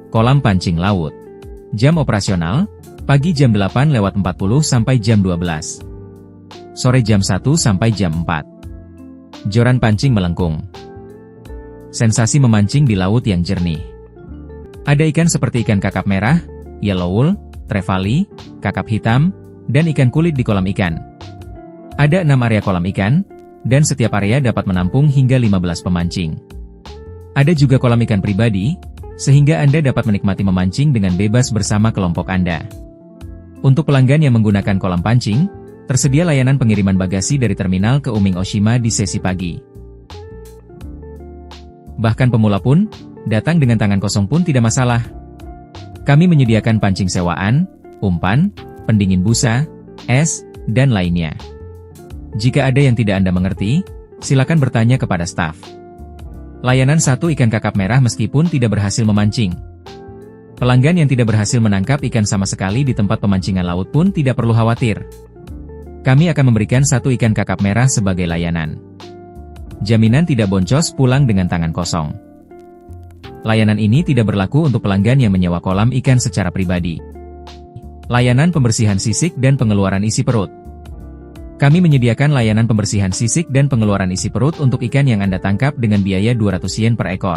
Kolam pancing laut. Jam operasional, pagi jam 8.40 sampai jam 12. Sore jam 1 sampai jam 4. Joran pancing melengkung. Sensasi memancing di laut yang jernih. Ada ikan seperti ikan kakap merah, yellow wool, trevally, kakap hitam, dan ikan kulit di kolam ikan. Ada 6 area kolam ikan, dan setiap area dapat menampung hingga 15 pemancing. Ada juga kolam ikan pribadi, sehingga Anda dapat menikmati memancing dengan bebas bersama kelompok Anda. Untuk pelanggan yang menggunakan kolam pancing, tersedia layanan pengiriman bagasi dari terminal ke Uming Oshima di sesi pagi. Bahkan pemula pun, datang dengan tangan kosong pun tidak masalah. Kami menyediakan pancing sewaan, umpan, pendingin busa, es, dan lainnya. Jika ada yang tidak Anda mengerti, silakan bertanya kepada staf. Layanan 1 ikan kakap merah meskipun tidak berhasil memancing. Pelanggan yang tidak berhasil menangkap ikan sama sekali di tempat pemancingan laut pun tidak perlu khawatir. Kami akan memberikan 1 ikan kakap merah sebagai layanan. Jaminan tidak boncos pulang dengan tangan kosong. Layanan ini tidak berlaku untuk pelanggan yang menyewa kolam ikan secara pribadi. Layanan pembersihan sisik dan pengeluaran isi perut. Kami menyediakan layanan pembersihan sisik dan pengeluaran isi perut untuk ikan yang Anda tangkap dengan biaya 200 yen per ekor.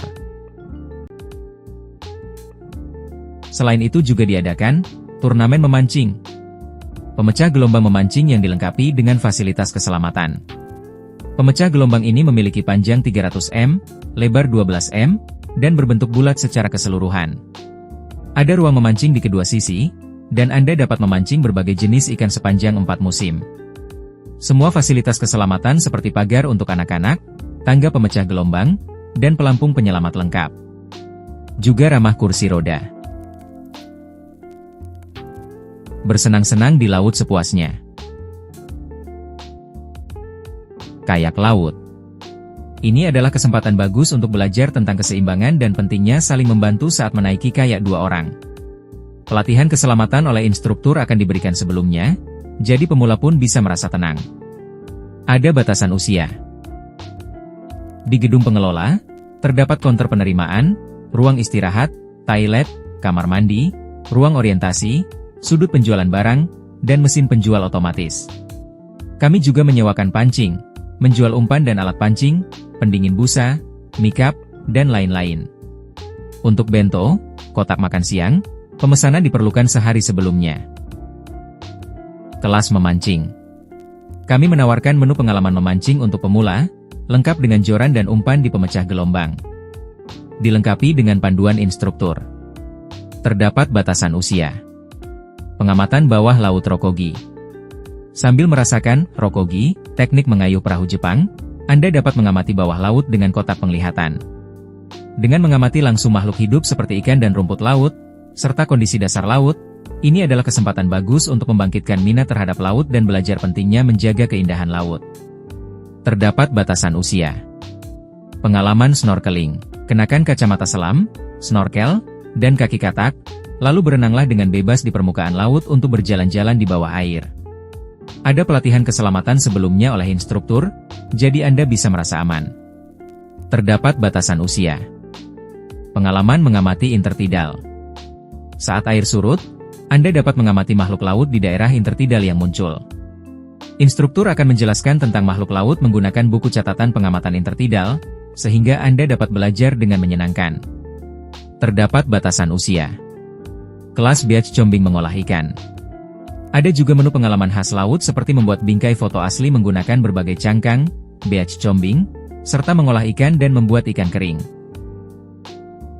Selain itu juga diadakan turnamen memancing. Pemecah gelombang memancing yang dilengkapi dengan fasilitas keselamatan. Pemecah gelombang ini memiliki panjang 300 m, lebar 12 m, dan berbentuk bulat secara keseluruhan. Ada ruang memancing di kedua sisi, dan Anda dapat memancing berbagai jenis ikan sepanjang 4 musim. Semua fasilitas keselamatan seperti pagar untuk anak-anak, tangga pemecah gelombang, dan pelampung penyelamat lengkap. Juga ramah kursi roda. Bersenang-senang di laut sepuasnya. Kayak laut. Ini adalah kesempatan bagus untuk belajar tentang keseimbangan dan pentingnya saling membantu saat menaiki kayak 2 orang. Pelatihan keselamatan oleh instruktur akan diberikan sebelumnya, jadi pemula pun bisa merasa tenang. Ada batasan usia. Di gedung pengelola, terdapat counter penerimaan, ruang istirahat, toilet, kamar mandi, ruang orientasi, sudut penjualan barang, dan mesin penjual otomatis. Kami juga menyewakan pancing, menjual umpan dan alat pancing, pendingin busa, mic-up, dan lain-lain. Untuk bento, kotak makan siang, pemesanan diperlukan sehari sebelumnya. Kelas memancing. Kami menawarkan menu pengalaman memancing untuk pemula, lengkap dengan joran dan umpan di pemecah gelombang. Dilengkapi dengan panduan instruktur. Terdapat batasan usia. Pengamatan bawah laut Rokogi. Sambil merasakan Rokogi, teknik mengayuh perahu Jepang, Anda dapat mengamati bawah laut dengan kotak penglihatan. Dengan mengamati langsung makhluk hidup seperti ikan dan rumput laut, serta kondisi dasar laut, ini adalah kesempatan bagus untuk membangkitkan minat terhadap laut dan belajar pentingnya menjaga keindahan laut. Terdapat batasan usia. Pengalaman snorkeling. Kenakan kacamata selam, snorkel, dan kaki katak, lalu berenanglah dengan bebas di permukaan laut untuk berjalan-jalan di bawah air. Ada pelatihan keselamatan sebelumnya oleh instruktur, jadi Anda bisa merasa aman. Terdapat batasan usia. Pengalaman mengamati intertidal. Saat air surut, Anda dapat mengamati makhluk laut di daerah intertidal yang muncul. Instruktur akan menjelaskan tentang makhluk laut menggunakan buku catatan pengamatan intertidal, sehingga Anda dapat belajar dengan menyenangkan. Terdapat batasan usia. Kelas beach combing mengolah ikan. Ada juga menu pengalaman khas laut seperti membuat bingkai foto asli menggunakan berbagai cangkang, beach combing, serta mengolah ikan dan membuat ikan kering.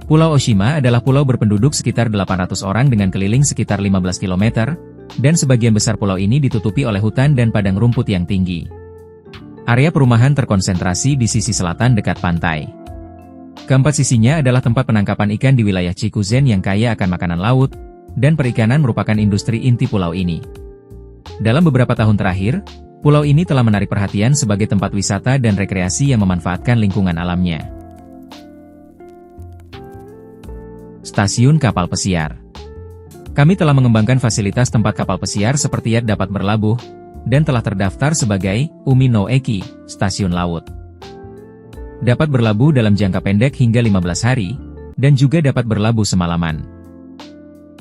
Pulau Oshima adalah pulau berpenduduk sekitar 800 orang dengan keliling sekitar 15 km, dan sebagian besar pulau ini ditutupi oleh hutan dan padang rumput yang tinggi. Area perumahan terkonsentrasi di sisi selatan dekat pantai. Keempat sisinya adalah tempat penangkapan ikan di wilayah Chikuzen yang kaya akan makanan laut, dan perikanan merupakan industri inti pulau ini. Dalam beberapa tahun terakhir, pulau ini telah menarik perhatian sebagai tempat wisata dan rekreasi yang memanfaatkan lingkungan alamnya. Stasiun kapal pesiar. Kami telah mengembangkan fasilitas tempat kapal pesiar seperti yacht dapat berlabuh, dan telah terdaftar sebagai Umi no Eki, stasiun laut. Dapat berlabuh dalam jangka pendek hingga 15 hari, dan juga dapat berlabuh semalaman.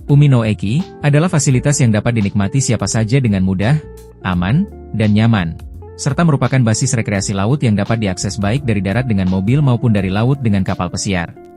Umino Eki adalah fasilitas yang dapat dinikmati siapa saja dengan mudah, aman, dan nyaman, serta merupakan basis rekreasi laut yang dapat diakses baik dari darat dengan mobil maupun dari laut dengan kapal pesiar.